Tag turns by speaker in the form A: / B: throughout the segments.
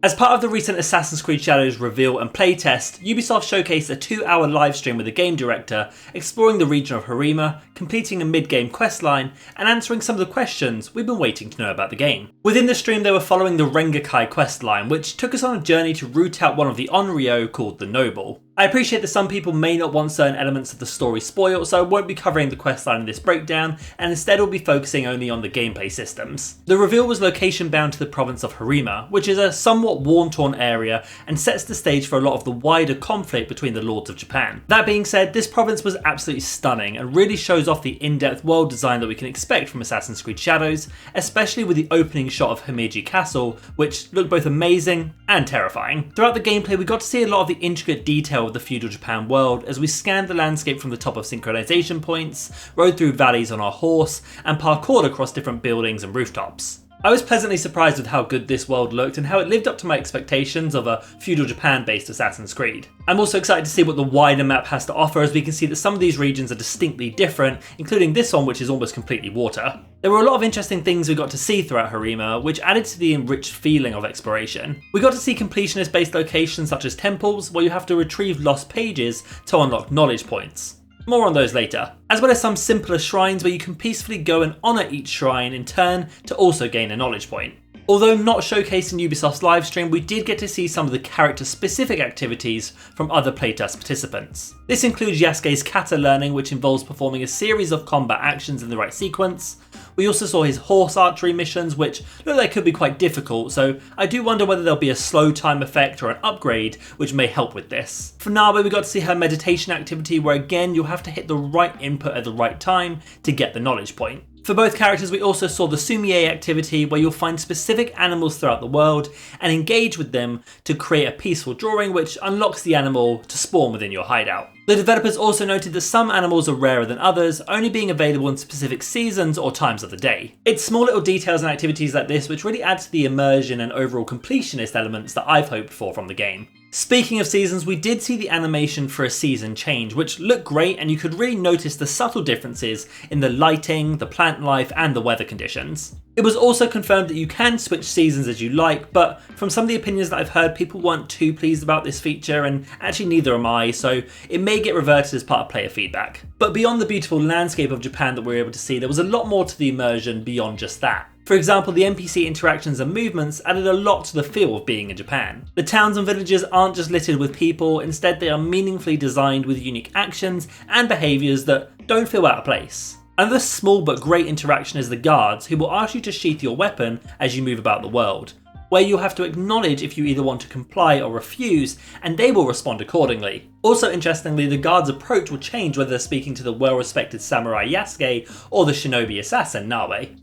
A: As part of the recent Assassin's Creed Shadows reveal and playtest, Ubisoft showcased a 2-hour livestream with the game director, exploring the region of Hirima, completing a mid-game questline, and answering some of the questions we've been waiting to know about the game. Within the stream they were following the Rengakai questline, which took us on a journey to root out one of the Onriyo called the Noble. I appreciate that some people may not want certain elements of the story spoiled, so I won't be covering the questline in this breakdown, and instead will be focusing only on the gameplay systems. The reveal was location bound to the province of Hirima, which is a somewhat war-torn area and sets the stage for a lot of the wider conflict between the Lords of Japan. That being said, this province was absolutely stunning and really shows off the in-depth world design that we can expect from Assassin's Creed Shadows, especially with the opening shot of Himeji Castle, which looked both amazing and terrifying. Throughout the gameplay we got to see a lot of the intricate detail of the feudal Japan world as we scanned the landscape from the top of synchronization points, rode through valleys on our horse, and parkoured across different buildings and rooftops. I was pleasantly surprised with how good this world looked and how it lived up to my expectations of a feudal Japan based Assassin's Creed. I'm also excited to see what the wider map has to offer, as we can see that some of these regions are distinctly different, including this one which is almost completely water. There were a lot of interesting things we got to see throughout Hirima, which added to the enriched feeling of exploration. We got to see completionist based locations such as temples, where you have to retrieve lost pages to unlock knowledge points. More on those later. As well as some simpler shrines where you can peacefully go and honour each shrine in turn to also gain a knowledge point. Although not showcased in Ubisoft's livestream, we did get to see some of the character-specific activities from other playtest participants. This includes Yasuke's kata learning, which involves performing a series of combat actions in the right sequence. We also saw his horse archery missions, which look like could be quite difficult, so I do wonder whether there'll be a slow time effect or an upgrade which may help with this. For Nabe, we got to see her meditation activity, where again you'll have to hit the right input at the right time to get the knowledge point. For both characters we also saw the Sumie activity, where you'll find specific animals throughout the world and engage with them to create a peaceful drawing which unlocks the animal to spawn within your hideout. The developers also noted that some animals are rarer than others, only being available in specific seasons or times of the day. It's small little details and activities like this which really add to the immersion and overall completionist elements that I've hoped for from the game. Speaking of seasons, we did see the animation for a season change, which looked great, and you could really notice the subtle differences in the lighting, the plant life, and the weather conditions. It was also confirmed that you can switch seasons as you like, but from some of the opinions that I've heard, people weren't too pleased about this feature, and actually neither am I, so it may get reverted as part of player feedback. But beyond the beautiful landscape of Japan that we were able to see, there was a lot more to the immersion beyond just that. For example, the NPC interactions and movements added a lot to the feel of being in Japan. The towns and villages aren't just littered with people, instead they are meaningfully designed with unique actions and behaviours that don't feel out of place. Another small but great interaction is the guards, who will ask you to sheath your weapon as you move about the world, where you'll have to acknowledge if you either want to comply or refuse, and they will respond accordingly. Also interestingly, the guards' approach will change whether they're speaking to the well-respected samurai Yasuke or the shinobi assassin Nabe.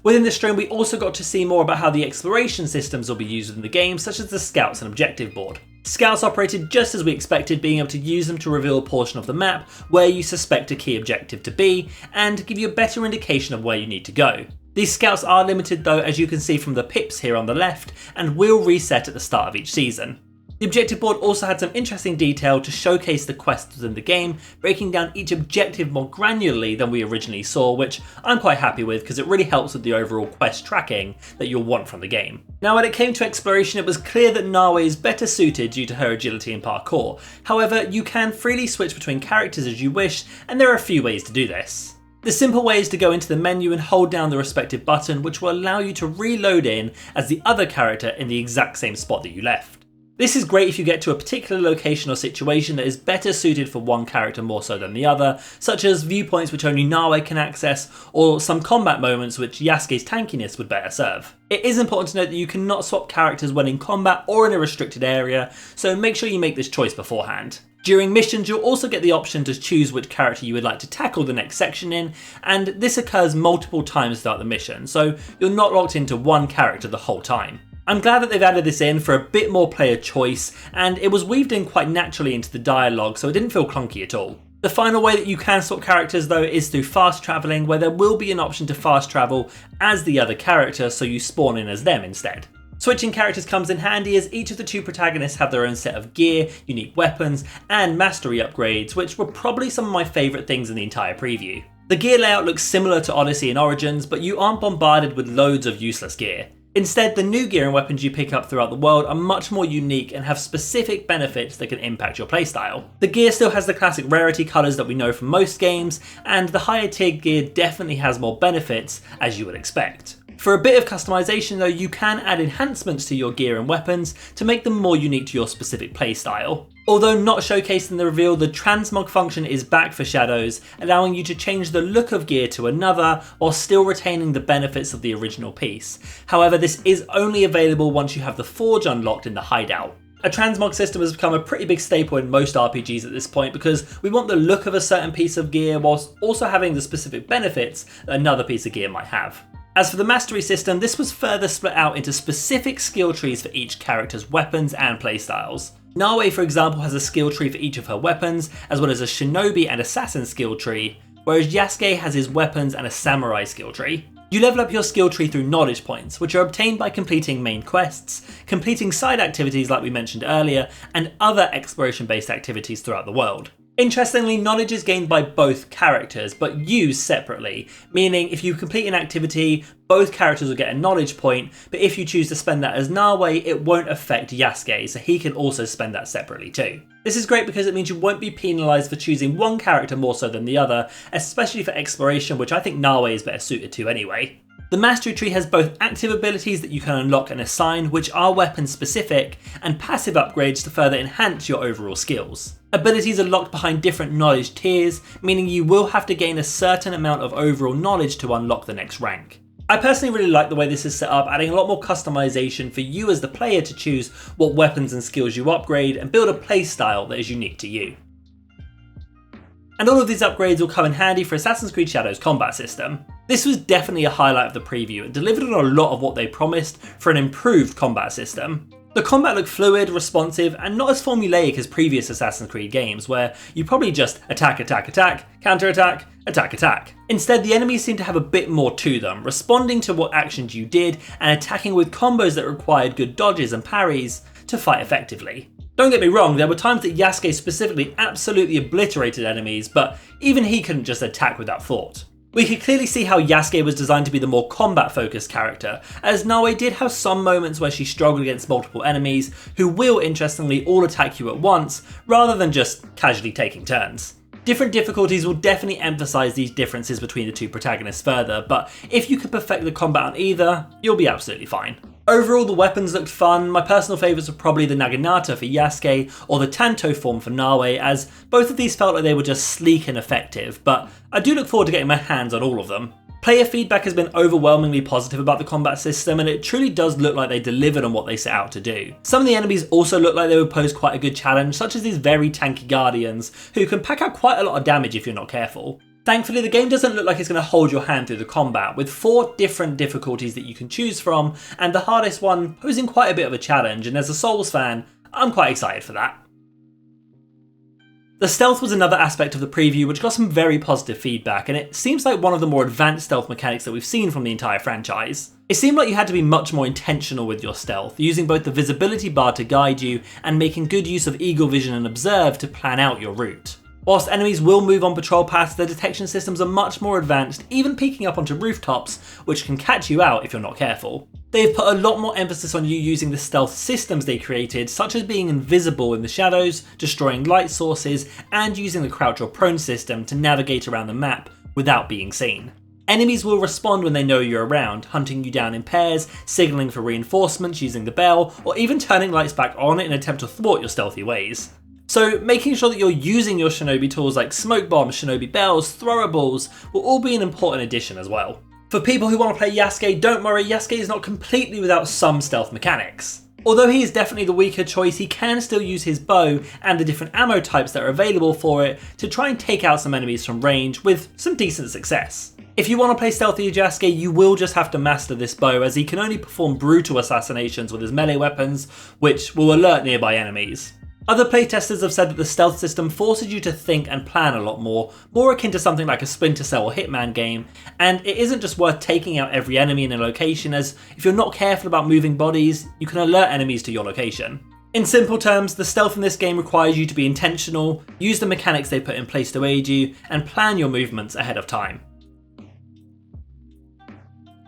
A: Within the stream we also got to see more about how the exploration systems will be used within the game, such as the scouts and objective board. Scouts operated just as we expected, being able to use them to reveal a portion of the map where you suspect a key objective to be, and give you a better indication of where you need to go. These scouts are limited though, as you can see from the pips here on the left, and will reset at the start of each season. The objective board also had some interesting detail to showcase the quests within the game, breaking down each objective more granularly than we originally saw, which I'm quite happy with because it really helps with the overall quest tracking that you'll want from the game. Now when it came to exploration, it was clear that Nawe is better suited due to her agility in parkour. However, you can freely switch between characters as you wish, and there are a few ways to do this. The simple way is to go into the menu and hold down the respective button, which will allow you to reload in as the other character in the exact same spot that you left. This is great if you get to a particular location or situation that is better suited for one character more so than the other, such as viewpoints which only Nawe can access, or some combat moments which Yasuke's tankiness would better serve. It is important to note that you cannot swap characters when in combat or in a restricted area, so make sure you make this choice beforehand. During missions you'll also get the option to choose which character you would like to tackle the next section in, and this occurs multiple times throughout the mission, so you're not locked into one character the whole time. I'm glad that they've added this in for a bit more player choice, and it was weaved in quite naturally into the dialogue, so it didn't feel clunky at all. The final way that you can swap characters though is through fast travelling, where there will be an option to fast travel as the other character, so you spawn in as them instead. Switching characters comes in handy as each of the two protagonists have their own set of gear, unique weapons, and mastery upgrades, which were probably some of my favourite things in the entire preview. The gear layout looks similar to Odyssey and Origins, but you aren't bombarded with loads of useless gear. Instead, the new gear and weapons you pick up throughout the world are much more unique and have specific benefits that can impact your playstyle. The gear still has the classic rarity colours that we know from most games, and the higher tiered gear definitely has more benefits, as you would expect. For a bit of customization though, you can add enhancements to your gear and weapons to make them more unique to your specific playstyle. Although not showcased in the reveal, the transmog function is back for Shadows, allowing you to change the look of gear to another while still retaining the benefits of the original piece. However, this is only available once you have the Forge unlocked in the hideout. A transmog system has become a pretty big staple in most RPGs at this point because we want the look of a certain piece of gear whilst also having the specific benefits that another piece of gear might have. As for the mastery system, this was further split out into specific skill trees for each character's weapons and playstyles. Nawe, for example, has a skill tree for each of her weapons, as well as a shinobi and assassin skill tree, whereas Yasuke has his weapons and a samurai skill tree. You level up your skill tree through knowledge points, which are obtained by completing main quests, completing side activities like we mentioned earlier, and other exploration-based activities throughout the world. Interestingly, knowledge is gained by both characters, but used separately, meaning if you complete an activity, both characters will get a knowledge point, but if you choose to spend that as Nawe, it won't affect Yasuke, so he can also spend that separately too. This is great because it means you won't be penalised for choosing one character more so than the other, especially for exploration, which I think Nawe is better suited to anyway. The mastery tree has both active abilities that you can unlock and assign, which are weapon specific, and passive upgrades to further enhance your overall skills. Abilities are locked behind different knowledge tiers, meaning you will have to gain a certain amount of overall knowledge to unlock the next rank. I personally really like the way this is set up, adding a lot more customization for you as the player to choose what weapons and skills you upgrade and build a playstyle that is unique to you. And all of these upgrades will come in handy for Assassin's Creed Shadows' combat system. This was definitely a highlight of the preview and delivered on a lot of what they promised for an improved combat system. The combat looked fluid, responsive, and not as formulaic as previous Assassin's Creed games, where you probably just attack, attack, attack, counter-attack, attack, attack. Instead, the enemies seem to have a bit more to them, responding to what actions you did and attacking with combos that required good dodges and parries to fight effectively. Don't get me wrong, there were times that Yasuke specifically absolutely obliterated enemies, but even he couldn't just attack without thought. We could clearly see how Yasuke was designed to be the more combat-focused character, as Nawe did have some moments where she struggled against multiple enemies, who will, interestingly, all attack you at once, rather than just casually taking turns. Different difficulties will definitely emphasise these differences between the two protagonists further, but if you can perfect the combat on either, you'll be absolutely fine. Overall, the weapons looked fun. My personal favourites were probably the Naginata for Yasuke or the Tanto form for Nawe, as both of these felt like they were just sleek and effective, but I do look forward to getting my hands on all of them. Player feedback has been overwhelmingly positive about the combat system, and it truly does look like they delivered on what they set out to do. Some of the enemies also look like they would pose quite a good challenge, such as these very tanky guardians, who can pack out quite a lot of damage if you're not careful. Thankfully, the game doesn't look like it's going to hold your hand through the combat, with 4 different difficulties that you can choose from, and the hardest one posing quite a bit of a challenge, and as a Souls fan, I'm quite excited for that. The stealth was another aspect of the preview which got some very positive feedback, and it seems like one of the more advanced stealth mechanics that we've seen from the entire franchise. It seemed like you had to be much more intentional with your stealth, using both the visibility bar to guide you and making good use of eagle vision and observe to plan out your route. Whilst enemies will move on patrol paths, their detection systems are much more advanced, even peeking up onto rooftops, which can catch you out if you're not careful. They've put a lot more emphasis on you using the stealth systems they created, such as being invisible in the shadows, destroying light sources, and using the crouch or prone system to navigate around the map without being seen. Enemies will respond when they know you're around, hunting you down in pairs, signalling for reinforcements using the bell, or even turning lights back on in an attempt to thwart your stealthy ways. So making sure that you're using your shinobi tools like smoke bombs, shinobi bells, throwables will all be an important addition as well. For people who want to play Yasuke, don't worry, Yasuke is not completely without some stealth mechanics. Although he is definitely the weaker choice, he can still use his bow and the different ammo types that are available for it to try and take out some enemies from range with some decent success. If you want to play stealthy Yasuke, you will just have to master this bow, as he can only perform brutal assassinations with his melee weapons, which will alert nearby enemies. Other playtesters have said that the stealth system forces you to think and plan a lot more akin to something like a Splinter Cell or Hitman game, and it isn't just worth taking out every enemy in a location, as if you're not careful about moving bodies, you can alert enemies to your location. In simple terms, the stealth in this game requires you to be intentional, use the mechanics they put in place to aid you, and plan your movements ahead of time.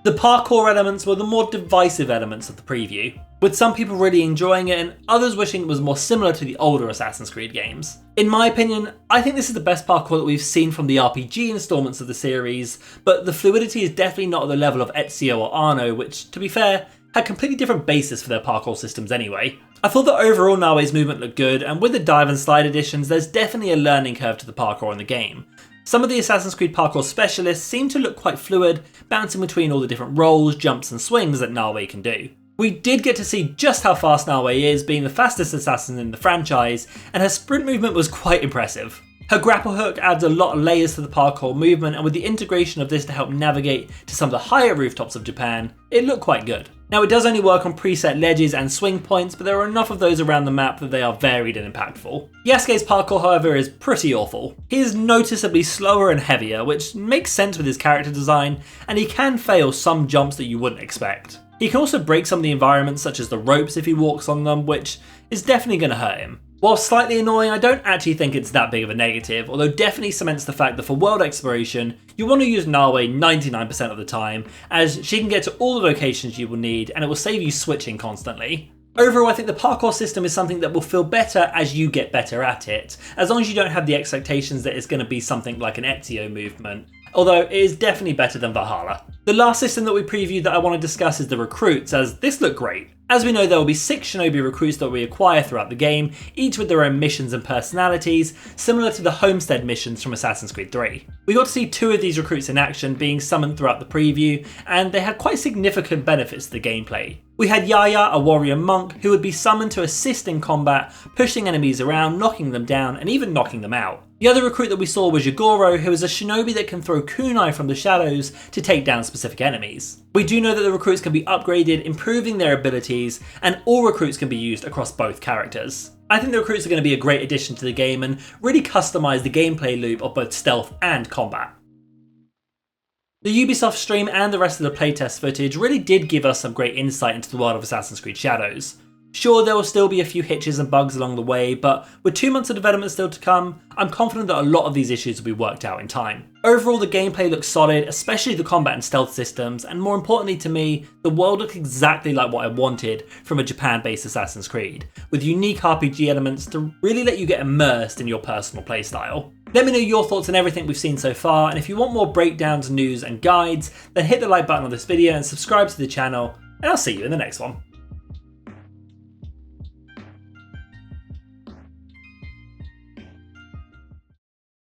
A: The parkour elements were the more divisive elements of the preview, with some people really enjoying it and others wishing it was more similar to the older Assassin's Creed games. In my opinion, I think this is the best parkour that we've seen from the RPG installments of the series, but the fluidity is definitely not at the level of Ezio or Arno, which, to be fair, had completely different bases for their parkour systems anyway. I thought that overall Naoe's movement looked good, and with the dive and slide additions, there's definitely a learning curve to the parkour in the game. Some of the Assassin's Creed parkour specialists seem to look quite fluid, bouncing between all the different rolls, jumps and swings that Naoe can do. We did get to see just how fast Naoe is, being the fastest assassin in the franchise, and her sprint movement was quite impressive. Her grapple hook adds a lot of layers to the parkour movement, and with the integration of this to help navigate to some of the higher rooftops of Japan, it looked quite good. Now it does only work on preset ledges and swing points, but there are enough of those around the map that they are varied and impactful. Yasuke's parkour, however, is pretty awful. He is noticeably slower and heavier, which makes sense with his character design, and he can fail some jumps that you wouldn't expect. He can also break some of the environments, such as the ropes if he walks on them, which is definitely going to hurt him. While slightly annoying, I don't actually think it's that big of a negative, although definitely cements the fact that for world exploration, you want to use Naoe 99% of the time, as she can get to all the locations you will need and it will save you switching constantly. Overall, I think the parkour system is something that will feel better as you get better at it, as long as you don't have the expectations that it's going to be something like an Ezio movement, although it is definitely better than Valhalla. The last system that we previewed that I want to discuss is the recruits, as this looked great. As we know, there will be 6 shinobi recruits that we acquire throughout the game, each with their own missions and personalities, similar to the homestead missions from Assassin's Creed 3. We got to see 2 of these recruits in action being summoned throughout the preview, and they had quite significant benefits to the gameplay. We had Yaya, a warrior monk, who would be summoned to assist in combat, pushing enemies around, knocking them down, and even knocking them out. The other recruit that we saw was Yagoro, who is a shinobi that can throw kunai from the shadows to take down specific enemies. We do know that the recruits can be upgraded, improving their abilities, and all recruits can be used across both characters. I think the recruits are going to be a great addition to the game and really customise the gameplay loop of both stealth and combat. The Ubisoft stream and the rest of the playtest footage really did give us some great insight into the world of Assassin's Creed Shadows. Sure, there will still be a few hitches and bugs along the way, but with 2 months of development still to come, I'm confident that a lot of these issues will be worked out in time. Overall, the gameplay looks solid, especially the combat and stealth systems, and more importantly to me, the world looks exactly like what I wanted from a Japan-based Assassin's Creed, with unique RPG elements to really let you get immersed in your personal playstyle. Let me know your thoughts on everything we've seen so far, and if you want more breakdowns, news and guides, then hit the like button on this video and subscribe to the channel, and I'll see you in the next one.